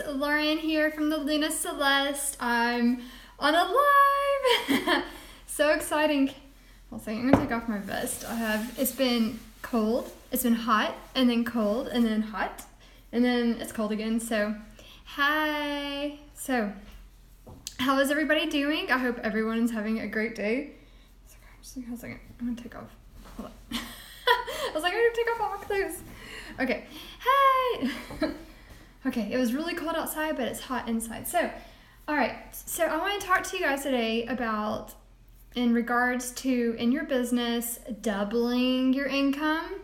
Lauren here from the Luna Celeste. I'm on a live. So exciting. I'll say I'm gonna take off my vest. It's been cold, it's been hot, and then cold, and then hot, and then it's cold again. So, hi. So, how is everybody doing? I hope everyone's having a great day. Hold on a second. I'm gonna take off. Hold on. I was like, I'm gonna take off all my clothes. Okay. Hi. Okay, it was really cold outside, but it's hot inside. So, all right. So I want to talk to you guys today about, in regards to, in your business, doubling your income,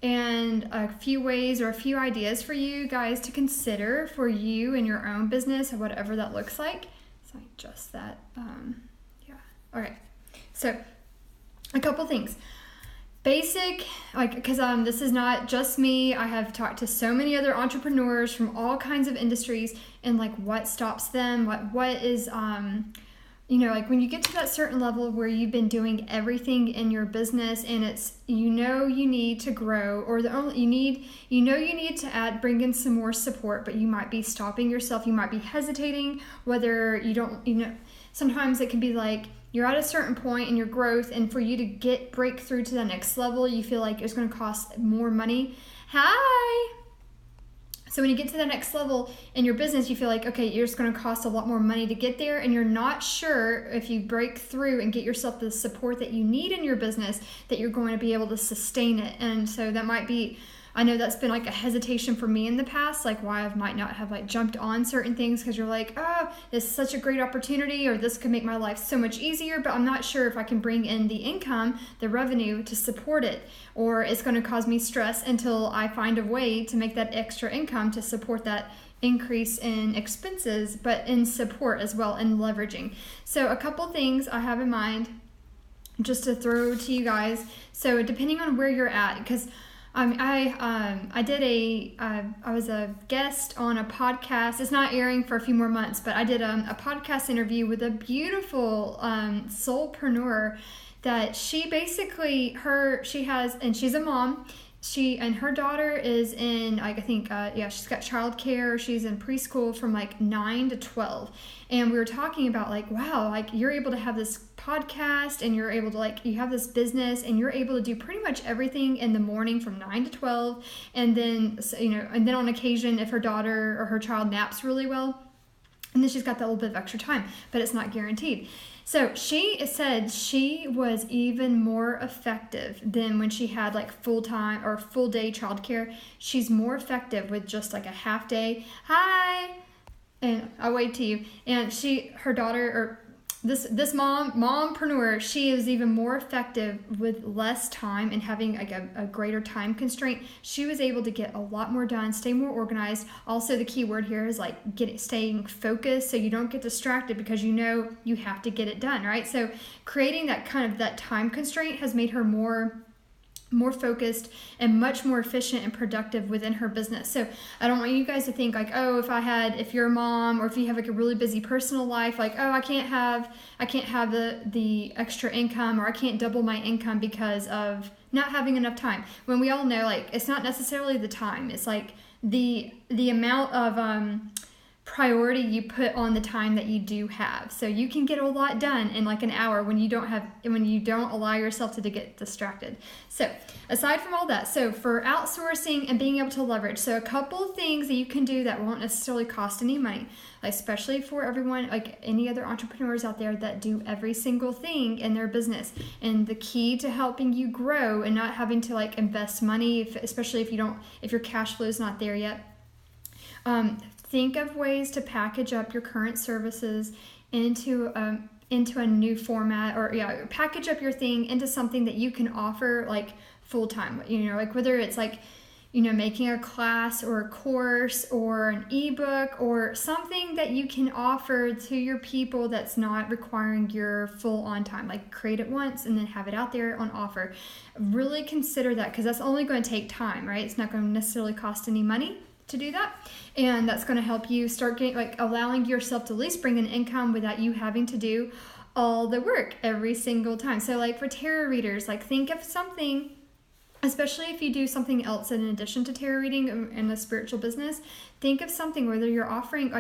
and a few ways or a few ideas for you guys to consider for you in your own business, or whatever that looks like. So I adjust that. Yeah. All right. So a couple things. Basic, because this is not just me. I have talked to so many other entrepreneurs from all kinds of industries, and what stops them, what is, when you get to that certain level where you've been doing everything in your business and it's, you need to grow, or you need to bring in some more support, but you might be stopping yourself. You might be hesitating whether sometimes it can be like, you're at a certain point in your growth, and for you to break through to the next level, you feel like it's going to cost more money. Hi! So when you get to the next level in your business, you feel like, okay, you're just going to cost a lot more money to get there, and you're not sure if you break through and get yourself the support that you need in your business, that you're going to be able to sustain it. And so that might be, I know that's been a hesitation for me in the past, why I might not have jumped on certain things, because you're like, oh, this is such a great opportunity, or this could make my life so much easier, but I'm not sure if I can bring in the income, the revenue to support it, or it's going to cause me stress until I find a way to make that extra income to support that increase in expenses, but in support as well, and leveraging. So a couple things I have in mind just to throw to you guys. So depending on where you're at, because I was a guest on a podcast. It's not airing for a few more months, but I did a podcast interview with a beautiful soulpreneur that she basically, she's a mom. She and her daughter is in, she's got childcare. She's in preschool from 9 to 12. And we were talking about wow, you're able to have this podcast, and you're able to you have this business, and you're able to do pretty much everything in the morning from 9 to 12. And then, and then on occasion, if her daughter or her child naps really well, and then she's got that little bit of extra time, but it's not guaranteed. So she said she was even more effective than when she had full-time or full-day childcare. She's more effective with just a half day. Hi, and I'll wave to you. And her daughter, or this mompreneur, she is even more effective with less time and having a greater time constraint. She was able to get a lot more done, stay more organized. Also, the key word here is staying focused, so you don't get distracted, because you have to get it done, right? So creating that time constraint has made her more focused and much more efficient and productive within her business. So I don't want you guys to think if you're a mom, or if you have a really busy personal life, I can't have the extra income, or I can't double my income because of not having enough time. When we all know it's not necessarily the time, it's the amount of priority you put on the time that you do have. So you can get a lot done in an hour when you don't allow yourself to get distracted. So aside from all that, so for outsourcing and being able to leverage, so a couple of things that you can do that won't necessarily cost any money, especially for everyone, any other entrepreneurs out there that do every single thing in their business. And the key to helping you grow and not having to invest money, especially if your cash flow is not there yet, think of ways to package up your current services into a new format, or package up your thing into something that you can offer full time. Whether it's making a class or a course or an ebook, or something that you can offer to your people that's not requiring your full on time. Create it once and then have it out there on offer. Really consider that, because that's only going to take time, right? It's not going to necessarily cost any money to do that, and that's going to help you start getting allowing yourself to at least bring in income without you having to do all the work every single time. So for tarot readers, think of something especially if you do something else in addition to tarot reading and the spiritual business. Think of something, whether you're offering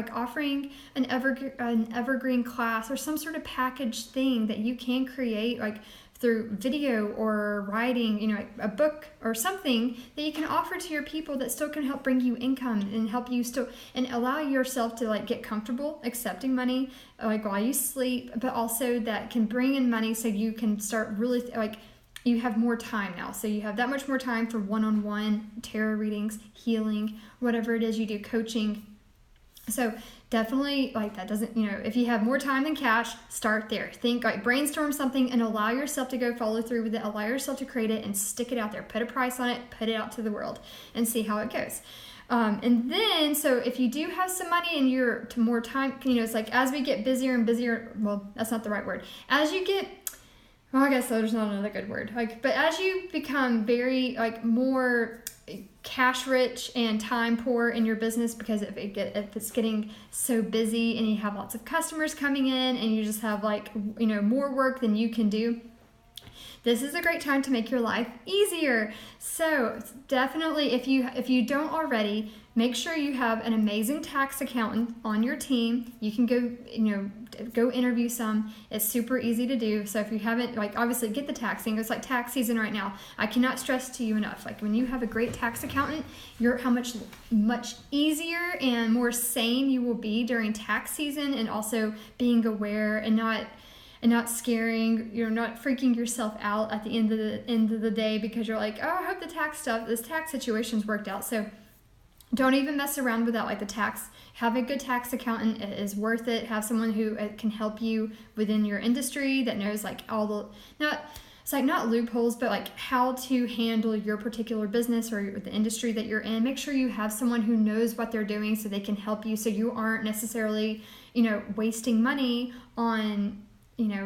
an evergreen class or some sort of package thing that you can create, like through video or writing, like a book or something that you can offer to your people that still can help bring you income and help you still and allow yourself to like get comfortable accepting money like while you sleep, but also that can bring in money so you can start really you have more time now. So you have that much more time for one-on-one tarot readings, healing, whatever it is you do, coaching. So definitely that doesn't, if you have more time than cash, start there. Think brainstorm something and allow yourself to go follow through with it. Allow yourself to create it and stick it out there. Put a price on it, put it out to the world and see how it goes. And then, so if you do have some money and you're to more time, it's like as we get busier and busier, well, that's not the right word. As you get, I guess there's not another good word. But as you become very more cash rich and time poor in your business, because if it's getting so busy and you have lots of customers coming in and you just have more work than you can do, this is a great time to make your life easier. So definitely, if you don't already, make sure you have an amazing tax accountant on your team. You can go interview some. It's super easy to do. So if you haven't, obviously get the taxing. It's like tax season right now. I cannot stress to you enough. When you have a great tax accountant, how much easier and more sane you will be during tax season, and also being aware and not scaring, not freaking yourself out at the end of the day because you're like, oh, I hope this tax situation's worked out. So don't even mess around with that. The tax, have a good tax accountant. It is worth it. Have someone who can help you within your industry that knows not loopholes, but how to handle your particular business or the industry that you're in. Make sure you have someone who knows what they're doing so they can help you, so you aren't necessarily, wasting money on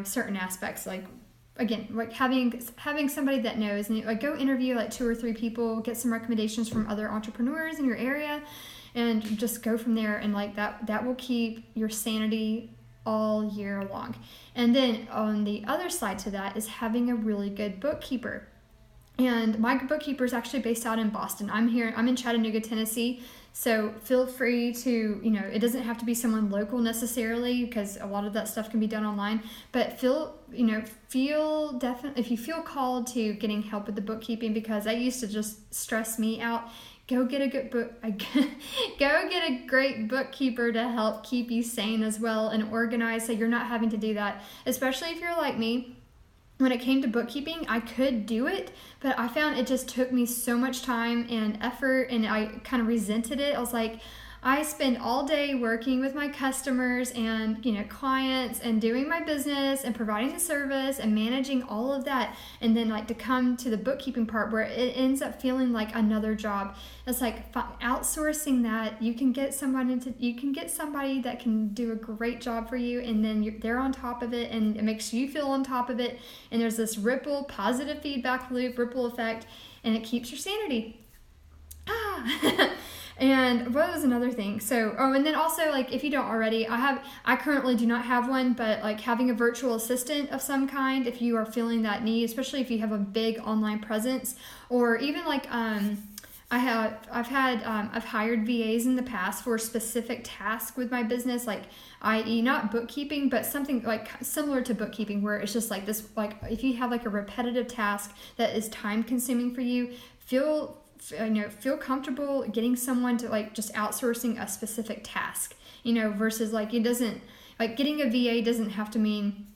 certain aspects. Having somebody that knows, and go interview 2 or 3 people, get some recommendations from other entrepreneurs in your area, and just go from there. And that will keep your sanity all year long. And then on the other side to that is having a really good bookkeeper. And my bookkeeper is actually based out in Boston. I'm in Chattanooga, Tennessee. So feel free to, it doesn't have to be someone local necessarily, because a lot of that stuff can be done online, but if you feel called to getting help with the bookkeeping, because that used to just stress me out, go get a good go get a great bookkeeper to help keep you sane as well and organized, so you're not having to do that, especially if you're like me. When it came to bookkeeping, I could do it, but I found it just took me so much time and effort, and I kind of resented it. I was like, I spend all day working with my customers and clients and doing my business and providing the service and managing all of that, and then to come to the bookkeeping part where it ends up feeling like another job. It's outsourcing that. You can get somebody that can do a great job for you, and then they're on top of it, and it makes you feel on top of it, and there's this positive feedback loop, ripple effect, and it keeps your sanity. And what was another thing? So, and then also, if you don't already, I currently do not have one, but having a virtual assistant of some kind, if you are feeling that need, especially if you have a big online presence, or even I've hired VAs in the past for a specific task with my business, i.e. not bookkeeping, but something similar to bookkeeping, where it's just this, if you have a repetitive task that is time consuming for you, feel comfortable getting someone to just outsourcing a specific task, versus it doesn't, getting a VA doesn't have to mean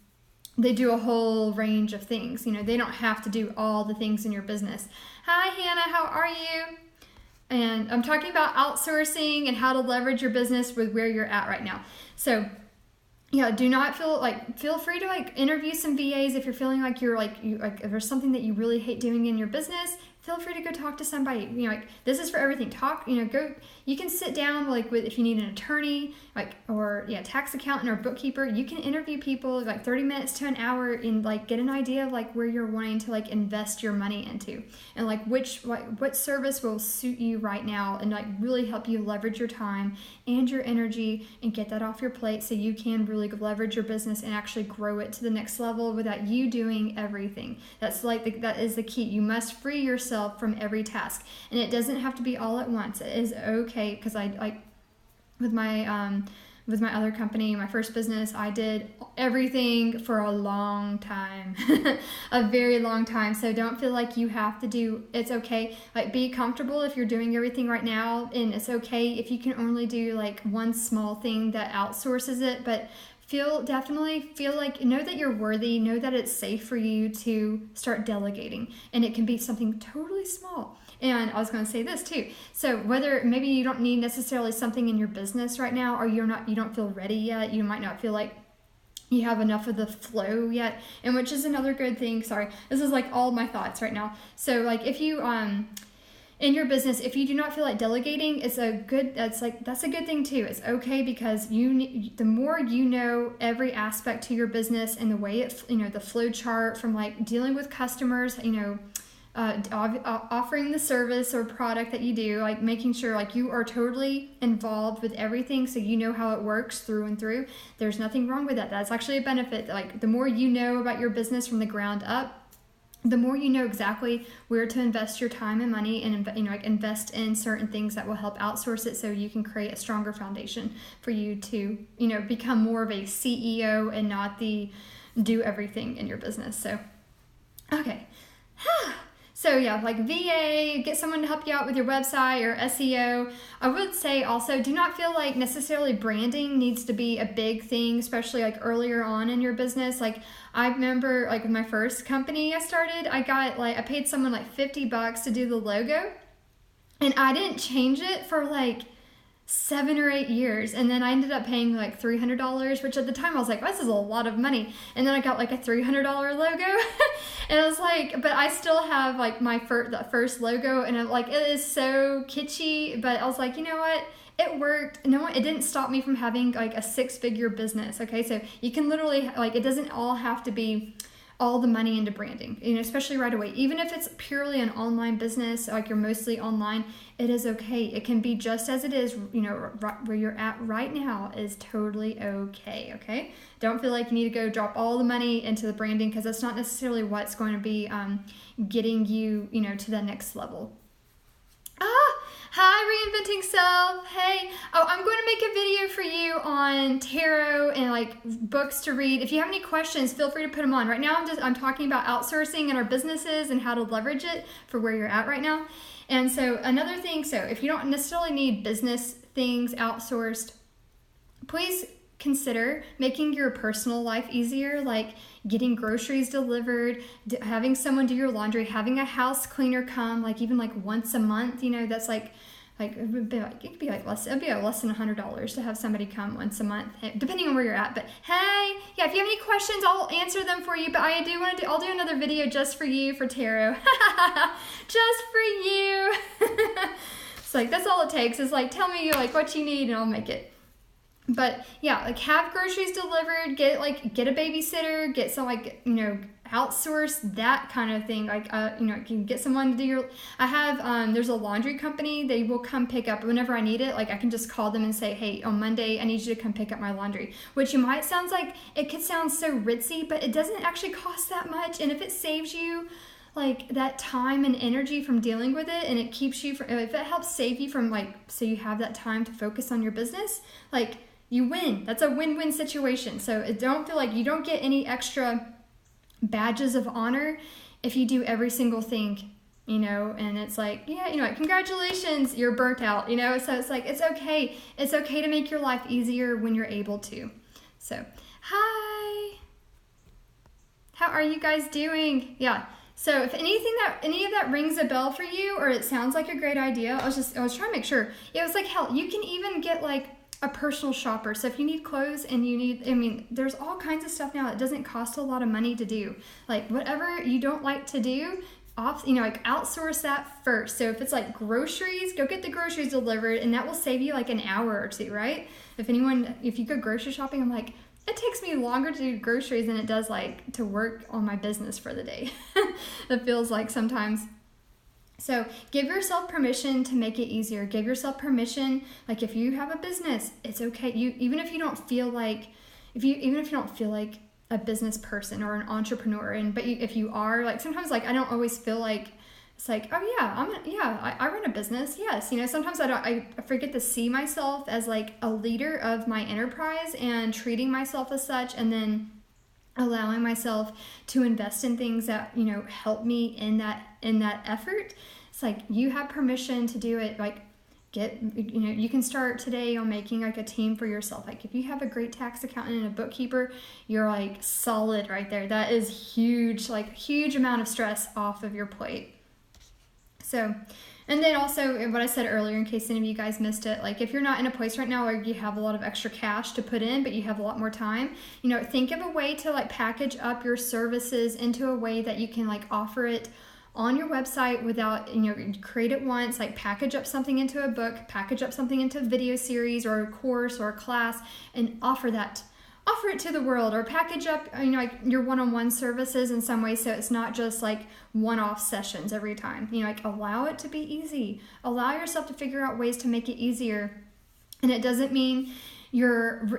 they do a whole range of things. They don't have to do all the things in your business. Hi, Hannah, how are you? And I'm talking about outsourcing and how to leverage your business with where you're at right now. So do not feel free to interview some VAs if you're feeling if there's something that you really hate doing in your business. Feel free to go talk to somebody. This is for everything. You can sit down if you need an attorney, tax accountant or bookkeeper. You can interview people 30 minutes to an hour and get an idea of where you're wanting to invest your money into, and what service will suit you right now, and really help you leverage your time and your energy and get that off your plate, so you can really leverage your business and actually grow it to the next level without you doing everything. That is the key. You must free yourself yourself from every task. And it doesn't have to be all at once. It is okay, because I like with my other company, my first business, I did everything for a long time, a very long time. So don't feel like you have to do, it's okay. Like, be comfortable if you're doing everything right now, and it's okay if you can only do like one small thing that outsources it, but definitely feel like, know that you're worthy, know that it's safe for you to start delegating, and it can be something totally small. And I was going to say this too. So whether maybe you don't need necessarily something in your business right now, or you don't feel ready yet, you might not feel like you have enough of the flow yet, and which is another good thing. Sorry, this is like all my thoughts right now. So like, if you in your business, if you do not feel like delegating, that's a good thing too. It's okay, because the more you know every aspect to your business and the way it, the flow chart from like dealing with customers, offering the service or product that you do, like making sure like you are totally involved with everything, so you know how it works through and through. There's nothing wrong with that. That's actually a benefit. Like, the more you know about your business from the ground up, the more you know exactly where to invest your time and money, and invest in certain things that will help outsource it, so you can create a stronger foundation for you to become more of a CEO and not the do everything in your business. So okay. So yeah, like VA, get someone to help you out with your website or SEO. I would say also, do not feel like necessarily branding needs to be a big thing, especially like earlier on in your business. Like, I remember like with my first company I started, I paid someone like $50 to do the logo, and I didn't change it for like 7 or 8 years, and then I ended up paying like $300, which at the time I was like, this is a lot of money. And then I got like a $300 logo, and I was like, but I still have like the first logo, and it is so kitschy, but I was like, you know what? It worked. It didn't stop me from having like a 6-figure business. Okay, so you can literally, like, it doesn't all have to be all the money into branding, especially right away. Even if it's purely an online business, like you're mostly online, it is okay. It can be just as it is, right where you're at right now is totally okay. Don't feel like you need to go drop all the money into the branding, because that's not necessarily what's going to be getting you, to the next level. Hi, Reinventing Self. Hey. I'm going to make a video for you on tarot and like books to read. If you have any questions, feel free to put them on. Right now, I'm talking about outsourcing in our businesses and how to leverage it for where you're at right now. And so another thing, so if you don't necessarily need business things outsourced, please consider making your personal life easier, like getting groceries delivered, having someone do your laundry, having a house cleaner come, like even like once a month. That's like it could be less than $100 to have somebody come once a month, depending on where you're at. But hey, yeah, if you have any questions, I'll answer them for you. But I'll do another video just for you for tarot, just for you. It's like, that's all it takes, is like, tell me like what you need and I'll make it. But yeah, like have groceries delivered, get a babysitter, get some outsource that kind of thing. You can get someone to do there's a laundry company. They will come pick up whenever I need it. Like, I can just call them and say, hey, on Monday, I need you to come pick up my laundry, which it could sound so ritzy, but it doesn't actually cost that much. And if it saves you like that time and energy from dealing with it, and it keeps you if it helps save you from so you have that time to focus on your business, you win. That's a win-win situation. So don't feel like you don't get any extra badges of honor if you do every single thing, and it's like, congratulations, you're burnt out, so it's like, it's okay. It's okay to make your life easier when you're able to. So, hi. How are you guys doing? Yeah. So if any of that rings a bell for you, or it sounds like a great idea, I was trying to make sure. It was like, hell, you can even get a personal shopper. So if you need clothes and there's all kinds of stuff now that doesn't cost a lot of money to do. Like, whatever you don't like to do, outsource that first. So if it's like groceries, go get the groceries delivered, and that will save you like an hour or two, right? If you go grocery shopping, I'm like, it takes me longer to do groceries than it does to work on my business for the day. It feels like sometimes. So give yourself permission to make it easier. Give yourself permission. Like, if you have a business, it's okay. Even if you don't feel like a business person or an entrepreneur, but if you are, sometimes I don't always feel like It's like, oh yeah, I run a business. Yes. Sometimes I forget to see myself as like a leader of my enterprise and treating myself as such, and then allowing myself to invest in things that, help me in that effort. It's like, you have permission to do it. Like, you can start today on making like a team for yourself. Like, if you have a great tax accountant and a bookkeeper, you're like solid right there. That is huge, like huge amount of stress off of your plate. So, and then also what I said earlier, in case any of you guys missed it, like if you're not in a place right now where you have a lot of extra cash to put in, but you have a lot more time, think of a way to like package up your services into a way that you can like offer it on your website without, create it once, like package up something into a book, package up something into a video series or a course or a class, and offer it to the world, or package up, like your one-on-one services in some way, so it's not just like one-off sessions every time. Like, allow it to be easy. Allow yourself to figure out ways to make it easier. And it doesn't mean you're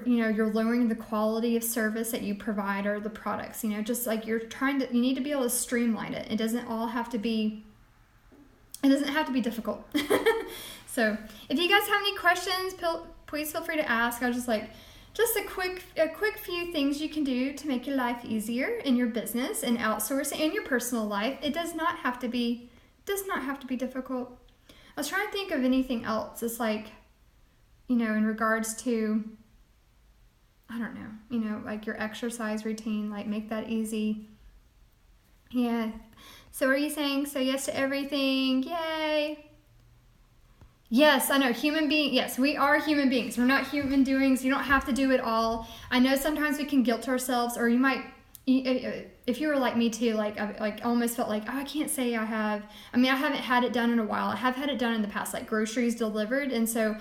lowering the quality of service that you provide or the products. Just like you need to be able to streamline it. It doesn't have to be difficult. So if you guys have any questions, please feel free to ask. I was just like, just a quick few things you can do to make your life easier in your business and outsourcing in your personal life. It does not have to be difficult. I was trying to think of anything else. It's like, in regards to, I don't know, like your exercise routine, like make that easy. Yeah. So are you saying so yes to everything? Yay. Yes, I know, yes, we are human beings. We're not human doings. You don't have to do it all. I know sometimes we can guilt ourselves, or you might, if you were like me too, I almost felt like, oh, I can't say I haven't had it done in a while. I have had it done in the past, like groceries delivered. And so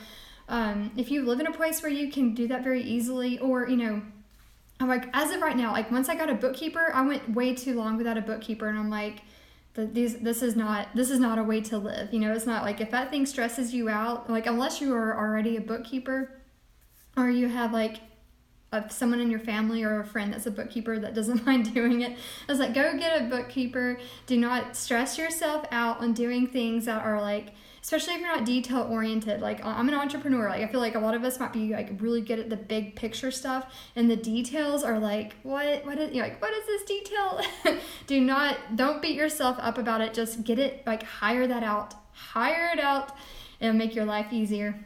if you live in a place where you can do that very easily, or, I'm like, as of right now, like once I got a bookkeeper, I went way too long without a bookkeeper, and I'm like, this is not a way to live. It's not like, if that thing stresses you out, like unless you are already a bookkeeper, or you have like someone in your family or a friend that's a bookkeeper that doesn't mind doing it, I was like, go get a bookkeeper. Do not stress yourself out on doing things that are like, especially if you're not detail oriented. Like, I'm an entrepreneur. Like, I feel like a lot of us might be like really good at the big picture stuff, and the details are like, what is this detail? Don't beat yourself up about it. Just get it, like hire it out. It'll make your life easier.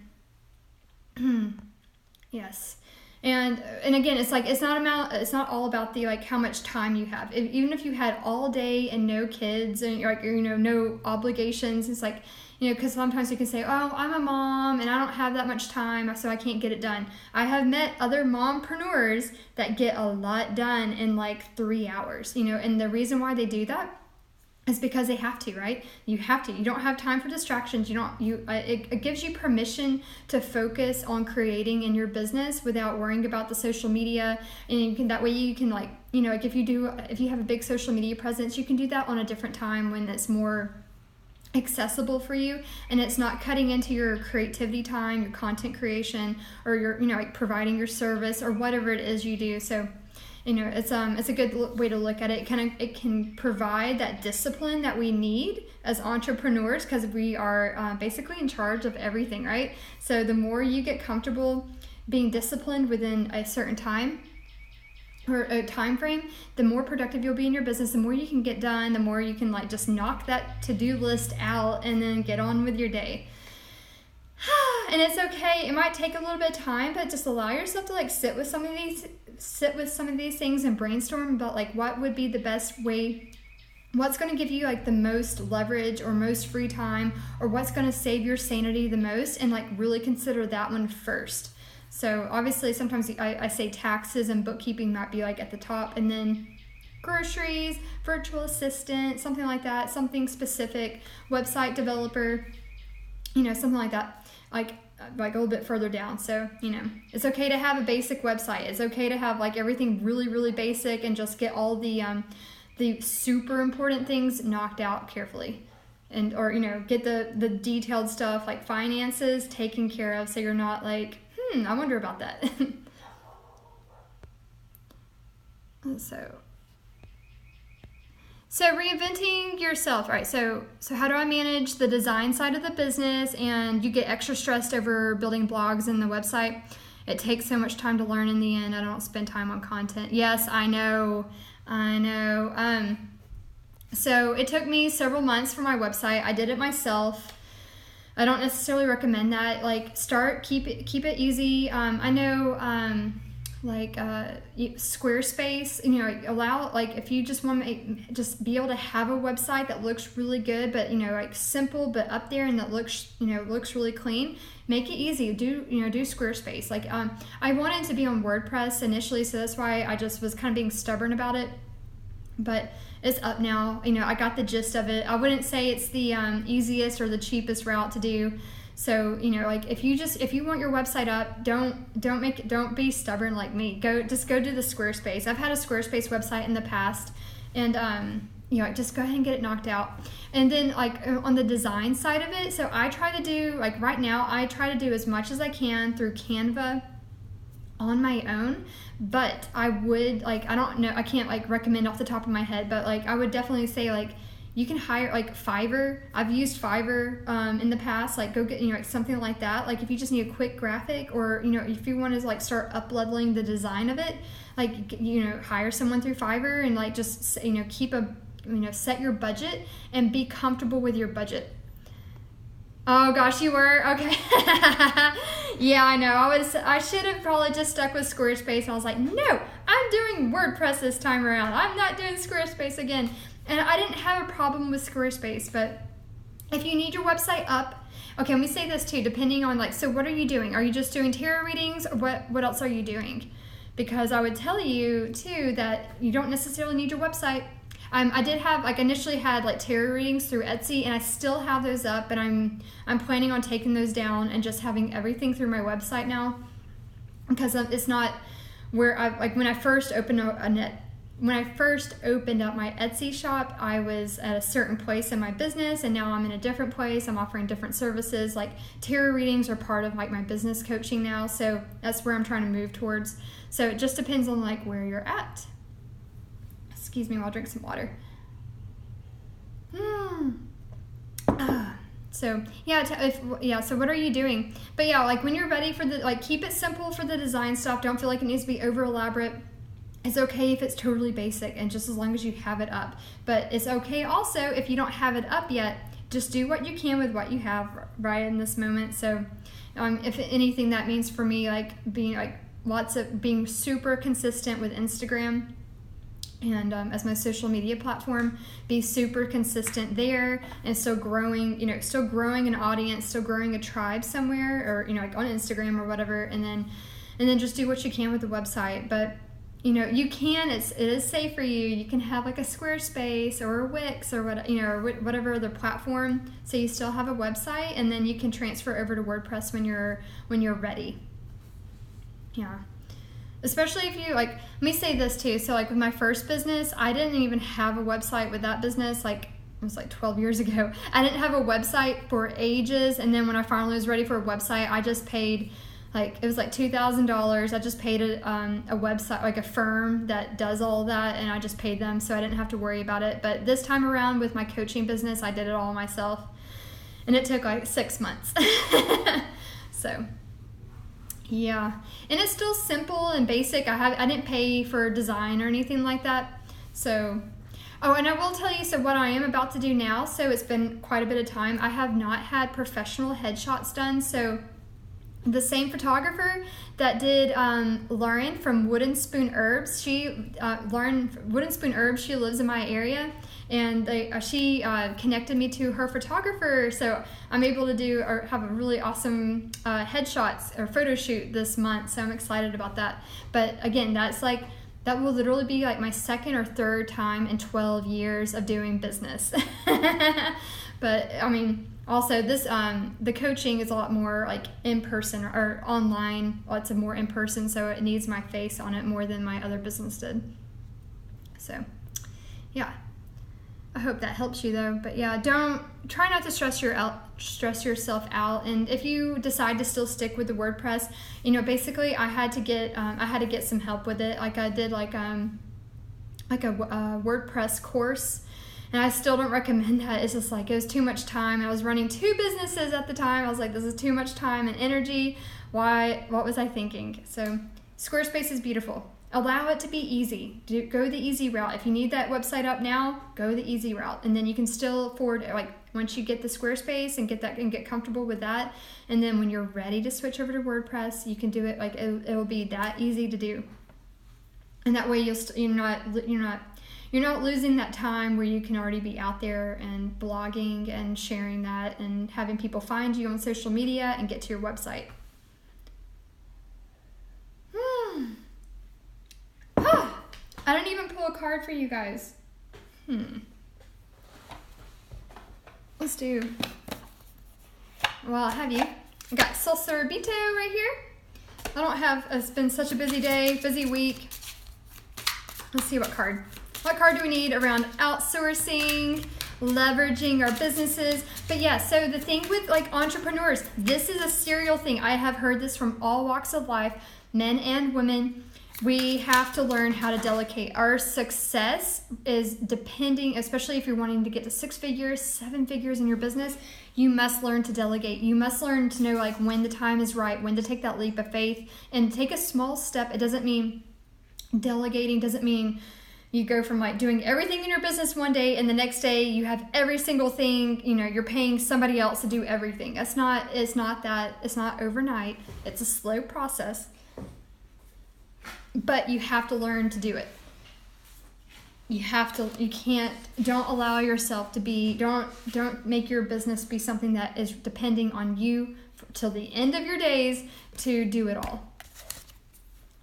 Yes. And again, it's like, it's not all about the, like, how much time you have. Even if you had all day and no kids and like, no obligations, it's like, because sometimes you can say, oh, I'm a mom and I don't have that much time, so I can't get it done. I have met other mompreneurs that get a lot done in like 3 hours, and the reason why they do that is because they have to, right? You have to. You don't have time for distractions. It gives you permission to focus on creating in your business without worrying about the social media, and that way you can like if you have a big social media presence, you can do that on a different time when it's more accessible for you, and it's not cutting into your creativity time, your content creation, or your like providing your service or whatever it is you do. So it's a good way to look at it. It can provide that discipline that we need as entrepreneurs, because we are basically in charge of everything, right? So the more you get comfortable being disciplined within a certain time or a time frame, the more productive you'll be in your business, the more you can get done, the more you can like just knock that to-do list out and then get on with your day. And it's okay. It might take a little bit of time, but just allow yourself to like sit with some of these things and brainstorm about like what would be the best way, what's going to give you like the most leverage or most free time, or what's going to save your sanity the most, and like really consider that one first. So obviously sometimes I say taxes and bookkeeping might be like at the top, and then groceries, virtual assistant, something like that, something specific, website developer, something like that, like a little bit further down. So, it's okay to have a basic website. It's okay to have like everything really, really basic, and just get all the super important things knocked out carefully. And, or, get the detailed stuff like finances taken care of, so you're not like, I wonder about that. So So reinventing yourself. All right. So how do I manage the design side of the business? And you get extra stressed over building blogs and the website. It takes so much time to learn in the end. I don't spend time on content. Yes, I know. So it took me several months for my website. I did it myself. I don't necessarily recommend that. Like, keep it easy. I know, Squarespace, allow, like, if you just want to just be able to have a website that looks really good, but, like, simple, but up there, and that looks really clean, make it easy. Do Squarespace. Like, I wanted to be on WordPress initially, so that's why I just was kind of being stubborn about it. But it's up now. I got the gist of it. I wouldn't say it's the easiest or the cheapest route to do. So, if you want your website up, don't be stubborn like me. Go do the Squarespace. I've had a Squarespace website in the past, and just go ahead and get it knocked out. And then, on the design side of it, so I try to do, right now, I try to do as much as I can through Canva on my own. But I would, I don't know, I can't recommend off the top of my head, but I would definitely say you can hire Fiverr. I've used Fiverr in the past. Go get something like that. If you just need a quick graphic, or if you want to start up leveling the design of it, hire someone through Fiverr and just keep set your budget and be comfortable with your budget. Oh gosh, you were? Okay. Yeah, I know. I should have probably just stuck with Squarespace, and I was like, no, I'm doing WordPress this time around. I'm not doing Squarespace again. And I didn't have a problem with Squarespace, but if you need your website up, okay, let me say this too, depending on so what are you doing? Are you just doing tarot readings, or what else are you doing? Because I would tell you too that you don't necessarily need your website. I did have, initially had tarot readings through Etsy, and I still have those up, but I'm planning on taking those down and just having everything through my website now, because it's not where when I first opened up my Etsy shop, I was at a certain place in my business, and now I'm in a different place. I'm offering different services. Tarot readings are part of my business coaching now, so that's where I'm trying to move towards. So it just depends on where you're at. Excuse me while I drink some water. So what are you doing? But yeah, when you're ready for the, keep it simple for the design stuff. Don't feel like it needs to be over elaborate. It's okay if it's totally basic, and just as long as you have it up. But it's okay also if you don't have it up yet. Just do what you can with what you have right in this moment. So if anything, that means for me being super consistent with Instagram. And as my social media platform, be super consistent there, and still growing an audience, still growing a tribe somewhere, or on Instagram or whatever, and then just do what you can with the website. But you can, it is safe for you. You can have a Squarespace or a Wix or whatever other platform, so you still have a website, and then you can transfer over to WordPress when you're ready. Yeah. Especially if you let me say this too. So with my first business, I didn't even have a website with that business. It was 12 years ago. I didn't have a website for ages. And then when I finally was ready for a website, I just paid it was $2,000. I just paid a website, a firm that does all that. And I just paid them, so I didn't have to worry about it. But this time around with my coaching business, I did it all myself. And it took 6 months. So yeah, and it's still simple and basic. I didn't pay for design or anything like that. So, and I will tell you, so what I am about to do now, so it's been quite a bit of time. I have not had professional headshots done. So the same photographer that did Lauren from Wooden Spoon Herbs, Lauren Wooden Spoon Herbs, she lives in my area. And she connected me to her photographer, so I'm able to do or have a really awesome headshots or photo shoot this month. So I'm excited about that. But again, that will literally be my second or third time in 12 years of doing business. But I mean, also this the coaching is a lot more in person or online, lots of more in person. So it needs my face on it more than my other business did. So yeah. I hope that helps you though. But yeah, try not to stress yourself out. And if you decide to still stick with the WordPress, basically I had to get some help with it. I did a WordPress course And I still don't recommend that. It's just like, it was too much time. I was running 2 businesses at the time. I was like, this is too much time and energy. What was I thinking? So Squarespace is beautiful. Allow it to be easy. Go the easy route. If you need that website up now, go the easy route. And then you can still afford, like, once you get the Squarespace and get comfortable with that, and then when you're ready to switch over to WordPress, you can do it. Like, it'll be that easy to do. And that way you're not losing that time where you can already be out there and blogging and sharing that and having people find you on social media and get to your website. I didn't even pull a card for you guys. Let's do. Well, I have you. I got Sol Sorbito right here. I don't have. It's been such a busy day, busy week. Let's see what card. What card do we need around outsourcing, leveraging our businesses? But yeah, so the thing with like entrepreneurs, this is a serial thing. I have heard this from all walks of life, men and women. We have to learn how to delegate. Our success is depending, especially if you're wanting to get to 6 figures, 7 figures in your business, you must learn to delegate. You must learn to know like when the time is right, when to take that leap of faith and take a small step. It doesn't mean delegating, doesn't mean you go from like doing everything in your business one day and the next day you have every single thing, you're paying somebody else to do everything. It's not overnight. It's a slow process. But you have to learn to do it. Don't allow yourself to be, don't make your business be something that is depending on you till the end of your days to do it all.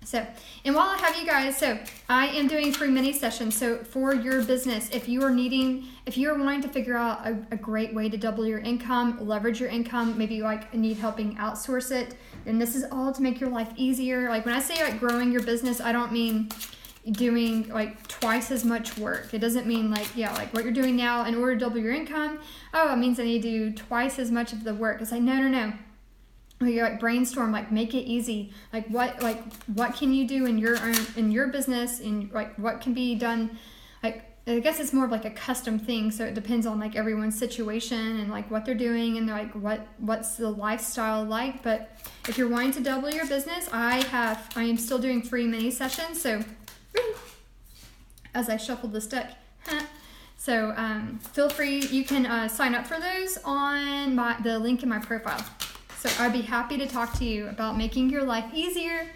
So, and while I have you guys, so I am doing free mini sessions. So for your business, if you are wanting to figure out a great way to double your income, leverage your income, maybe like need helping outsource it, then this is all to make your life easier. Like when I say like growing your business, I don't mean doing like twice as much work. It doesn't mean like what you're doing now in order to double your income. Oh, it means I need to do twice as much of the work. It's like, no. You like brainstorm, like make it easy. Like what can you do in your business, and like what can be done. Like I guess it's more of like a custom thing, so it depends on like everyone's situation and like what they're doing and like what's the lifestyle like. But if you're wanting to double your business, I am still doing free mini sessions. So as I shuffle this deck. So feel free, you can sign up for those on the link in my profile. So I'd be happy to talk to you about making your life easier.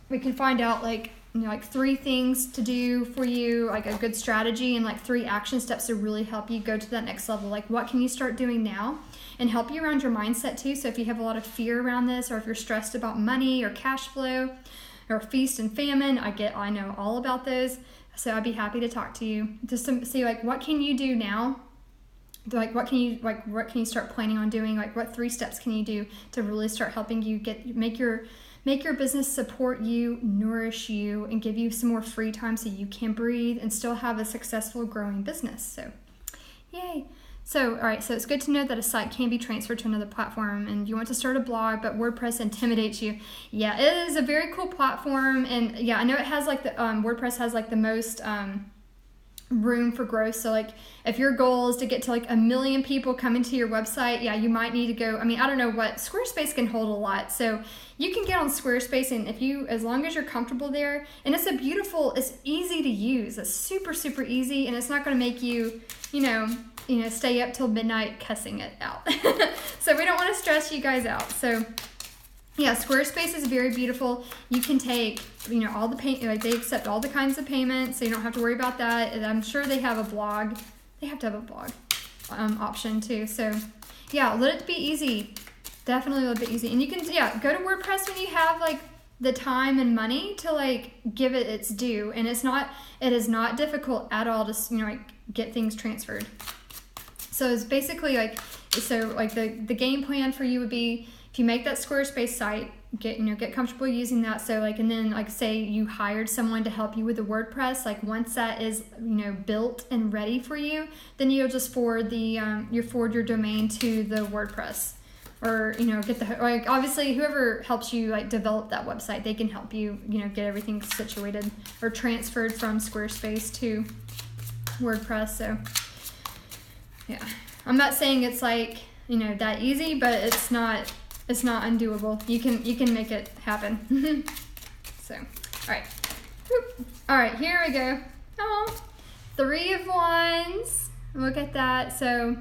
We can find out like 3 things to do for you, like a good strategy, and like 3 action steps to really help you go to that next level. Like what can you start doing now and help you around your mindset too. So if you have a lot of fear around this, or if you're stressed about money or cash flow or feast and famine, I know all about those. So I'd be happy to talk to you just to see like what can you do now. Like what can you start planning on doing? Like what 3 steps can you do to really start helping you make your business support you, nourish you, and give you some more free time so you can breathe and still have a successful growing business. So yay. So all right, so it's good to know that a site can be transferred to another platform, and you want to start a blog, but WordPress intimidates you. Yeah, it is a very cool platform, and yeah, I know it has like the WordPress has like the most room for growth. So like if your goal is to get to like 1 million people coming to your website, yeah, you might need to go. I mean, I don't know what Squarespace can hold a lot. So you can get on Squarespace, and as long as you're comfortable there, and it's easy to use. It's super, super easy, and it's not going to make you, stay up till midnight cussing it out. So we don't want to stress you guys out. So yeah, Squarespace is very beautiful. You can take, all the they accept all the kinds of payments, so you don't have to worry about that. And I'm sure they have a blog. They have to have a blog option too. So yeah, let it be easy. Definitely let it be easy. And you can, go to WordPress when you have like the time and money to like give it its due. And it is not difficult at all to, get things transferred. So it's basically the game plan for you would be, if you make that Squarespace site, get comfortable using that. So and then say you hired someone to help you with the WordPress, once that is, built and ready for you, then you'll just forward your domain to the WordPress, or, get obviously whoever helps you develop that website, they can help you, get everything situated or transferred from Squarespace to WordPress. So yeah, I'm not saying it's like, that easy, but it's not undoable. You can make it happen. So, all right. Whoop. All right, here we go. Oh, 3 of Wands. Look at that. So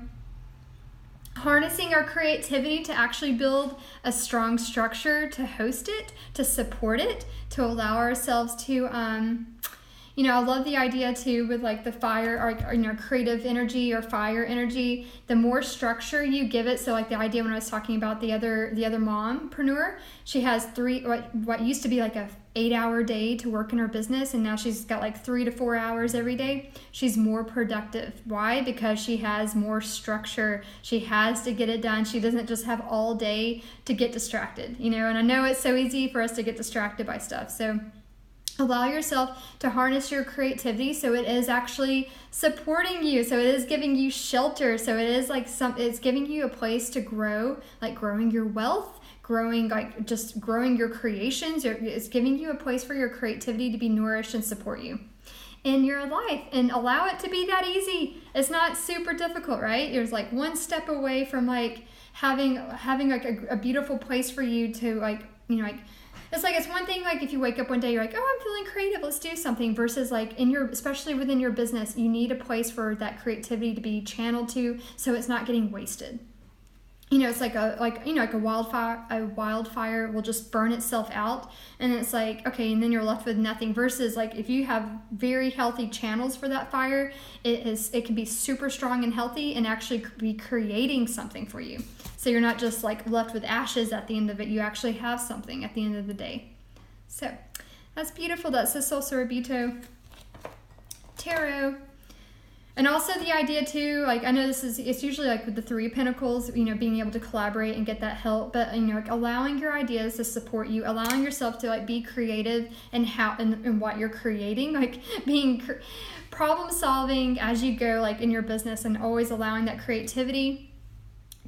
harnessing our creativity to actually build a strong structure to host it, to support it, to allow ourselves to, I love the idea too with like the fire or creative energy or fire energy. The more structure you give it, so like the idea when I was talking about the other mompreneur, she has what used to be like a 8-hour day to work in her business, and now she's got like 3 to 4 hours every day. She's more productive. Why? Because she has more structure. She has to get it done. She doesn't just have all day to get distracted, and I know it's so easy for us to get distracted by stuff. So allow yourself to harness your creativity so it is actually supporting you. So it is giving you shelter. So it is like it's giving you a place to grow, like growing your wealth, growing your creations. It's giving you a place for your creativity to be nourished and support you in your life, and allow it to be that easy. It's not super difficult, right? There's like one step away from like having like a beautiful place for you to it's one thing like if you wake up one day, you're like, oh, I'm feeling creative, let's do something, versus like especially within your business, you need a place for that creativity to be channeled to, so it's not getting wasted. It's like a wildfire will just burn itself out, and it's like, okay, and then you're left with nothing, versus like if you have very healthy channels for that fire, it can be super strong and healthy and actually be creating something for you. So you're not just like left with ashes at the end of it. You actually have something at the end of the day. So that's beautiful. That's the Sol Sorabito Tarot. And also the idea too, like I know it's usually like with the 3 of Pentacles, being able to collaborate and get that help, but like allowing your ideas to support you, allowing yourself to like be creative in what you're creating, like being problem solving as you go, like in your business, and always allowing that creativity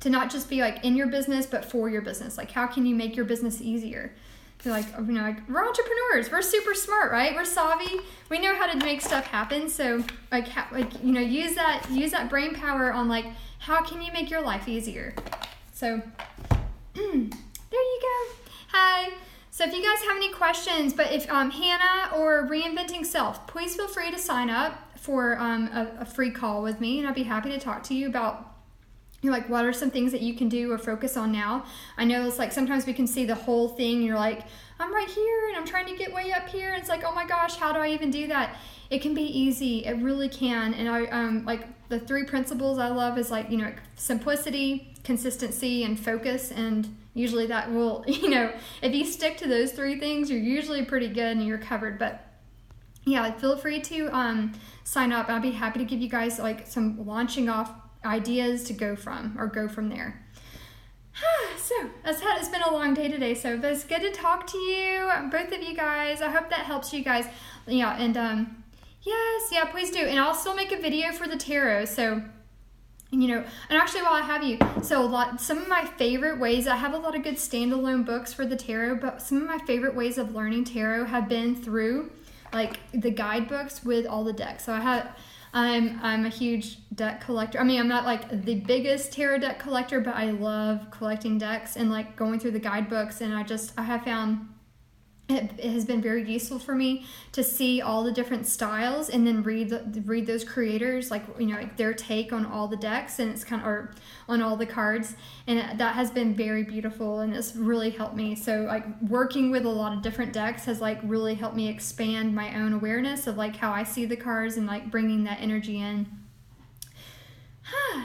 to not just be like in your business, but for your business. Like how can you make your business easier? So like, we're entrepreneurs, we're super smart, right? We're savvy. We know how to make stuff happen. So use that brain power on like, how can you make your life easier? So there you go. Hi. So if you guys have any questions, but if Hannah or Reinventing Self, please feel free to sign up for a free call with me, and I'd be happy to talk to you about like what are some things that you can do or focus on now. I know it's like sometimes we can see the whole thing and you're like, I'm right here and I'm trying to get way up here, and it's like, oh my gosh, how do I even do that? It can be easy. It really can. And I like the 3 principles I love is like, simplicity, consistency, and focus. And usually that will, if you stick to those 3 things, you're usually pretty good and you're covered. But yeah, feel free to sign up. I'll be happy to give you guys like some launching off ideas to go from there. So it's been a long day today, so it's good to talk to you, both of you guys. I hope that helps you guys. Yeah, and please do. And I'll still make a video for the tarot. So and actually while I have you, some of my favorite ways, I have a lot of good standalone books for the tarot, but some of my favorite ways of learning tarot have been through like the guidebooks with all the decks. So I'm a huge deck collector. I mean, I'm not like the biggest tarot deck collector, but I love collecting decks and like going through the guidebooks. And I have found it has been very useful for me to see all the different styles and then read those creators, like their take on all the decks, and it's or on all the cards, and that has been very beautiful, and it's really helped me. So like working with a lot of different decks has like really helped me expand my own awareness of like how I see the cards and like bringing that energy in.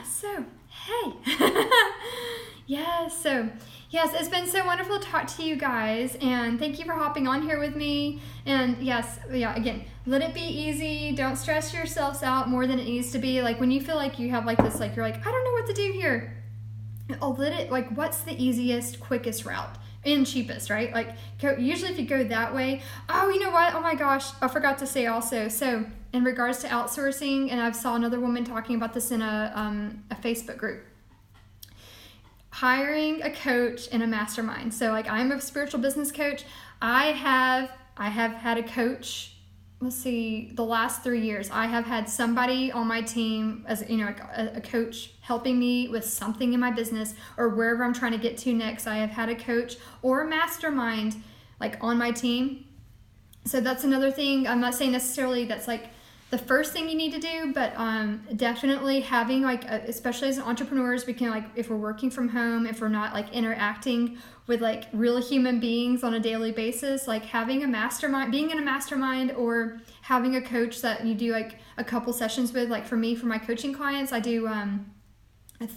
So hey. Yes, it's been so wonderful to talk to you guys, and thank you for hopping on here with me. And again, let it be easy. Don't stress yourselves out more than it needs to be. Like when you feel like you have like this, like you're like, I don't know what to do here. What's the easiest, quickest route? And cheapest, right? Like usually if you go that way, oh, you know what? Oh my gosh, I forgot to say also. So in regards to outsourcing, and I saw another woman talking about this in a Facebook group. Hiring a coach in a mastermind. So like I'm a spiritual business coach. I have had a coach let's see, the last 3 years, I have had somebody on my team as, like a coach helping me with something in my business or wherever I'm trying to get to next. I have had a coach or a mastermind like on my team. So that's another thing. I'm not saying necessarily that's like the first thing you need to do, but definitely having especially as entrepreneurs, we can like, if we're working from home, if we're not like interacting with like real human beings on a daily basis, like having a mastermind, being in a mastermind, or having a coach that you do like a couple sessions with. Like for me, for my coaching clients, I do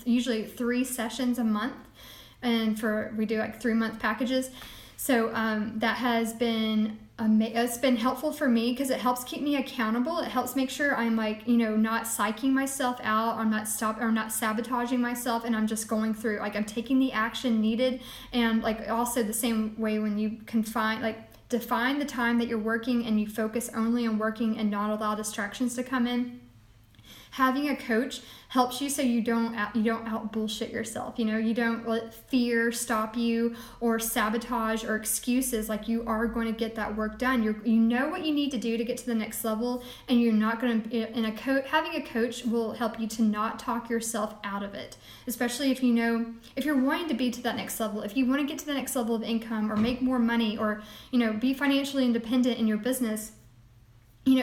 usually 3 sessions a month, and we do like 3-month packages. So that has been it's been helpful for me because it helps keep me accountable. It helps make sure I'm like, not psyching myself out. I'm not sabotaging myself, and I'm just going through, like I'm taking the action needed. And like also the same way when you define the time that you're working and you focus only on working and not allow distractions to come in. Having a coach helps you so you don't out bullshit yourself. You don't let fear stop you or sabotage or excuses. Like you are going to get that work done. You know what you need to do to get to the next level, and you're not going to. Having a coach will help you to not talk yourself out of it. Especially if you're wanting to be to that next level, if you want to get to the next level of income or make more money or be financially independent in your business.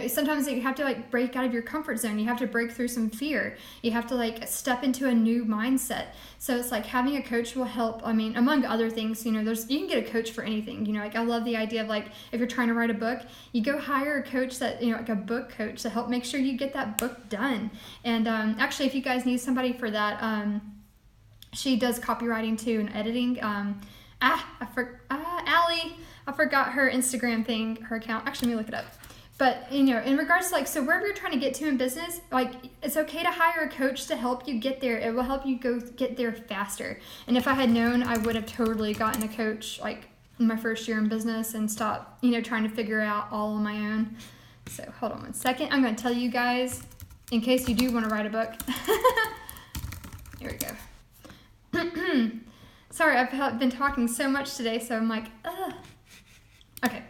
Sometimes you have to like break out of your comfort zone. You have to break through some fear. You have to like step into a new mindset. So it's like having a coach will help. I mean, among other things, you can get a coach for anything. Like I love the idea of like, if you're trying to write a book, you go hire a coach that, like a book coach to help make sure you get that book done. And actually, if you guys need somebody for that, she does copywriting too and editing. Allie, I forgot her Instagram thing, her account. Actually, let me look it up. But, in regards to like, so wherever you're trying to get to in business, like it's okay to hire a coach to help you get there. It will help you get there faster. And if I had known, I would have totally gotten a coach like in my first year in business and stopped, trying to figure it out all on my own. So hold on one second. I'm going to tell you guys in case you do want to write a book. Here we go. Sorry, I've been talking so much today, so I'm like, ugh. Okay.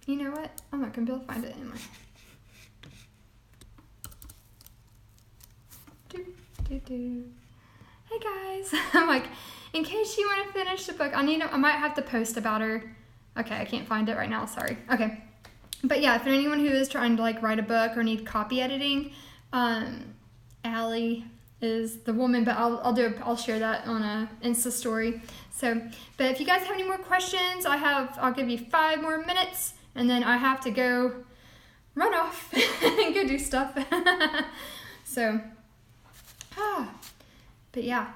You know what? I'm not going to be able to find it anymore. Hey guys. I'm like, in case you want to finish the book, I might have to post about her. Okay, I can't find it right now. Sorry. Okay. But yeah, for anyone who is trying to like write a book or need copy editing, Allie is the woman, but I'll share that on a Insta story. So, but if you guys have any more questions, I'll give you 5 more minutes. And then I have to go run off and go do stuff. So, but yeah,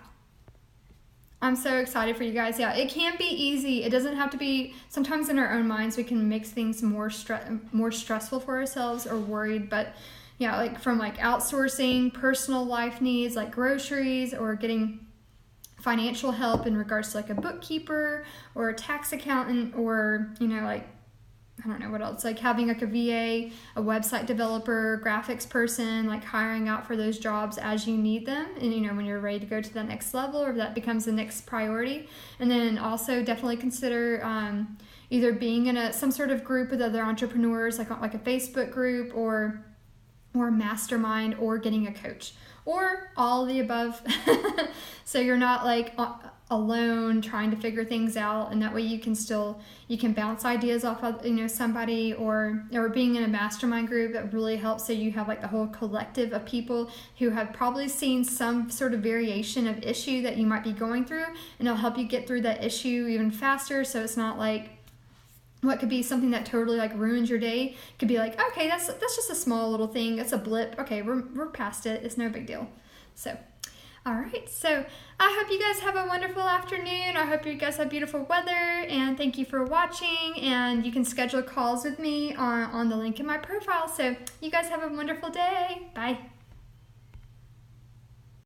I'm so excited for you guys. Yeah, it can be easy. It doesn't have to be. Sometimes in our own minds, we can make things more stressful for ourselves or worried. But yeah, like from like outsourcing, personal life needs like groceries, or getting financial help in regards to like a bookkeeper or a tax accountant, or like, I don't know what else, like having like a VA, a website developer, graphics person, like hiring out for those jobs as you need them, and when you're ready to go to the next level, or if that becomes the next priority. And then also definitely consider either being in some sort of group with other entrepreneurs, like a Facebook group or mastermind, or getting a coach, or all of the above. So you're not like alone trying to figure things out, and that way you can bounce ideas off of somebody, or being in a mastermind group that really helps. So you have like the whole collective of people who have probably seen some sort of variation of issue that you might be going through, and it'll help you get through that issue even faster. So it's not like what could be something that totally like ruins your day could be like, okay, that's just a small little thing, that's a blip, okay, we're past it, it's no big deal. So all right, so I hope you guys have a wonderful afternoon. I hope you guys have beautiful weather, and thank you for watching. And you can schedule calls with me on the link in my profile. So you guys have a wonderful day. Bye.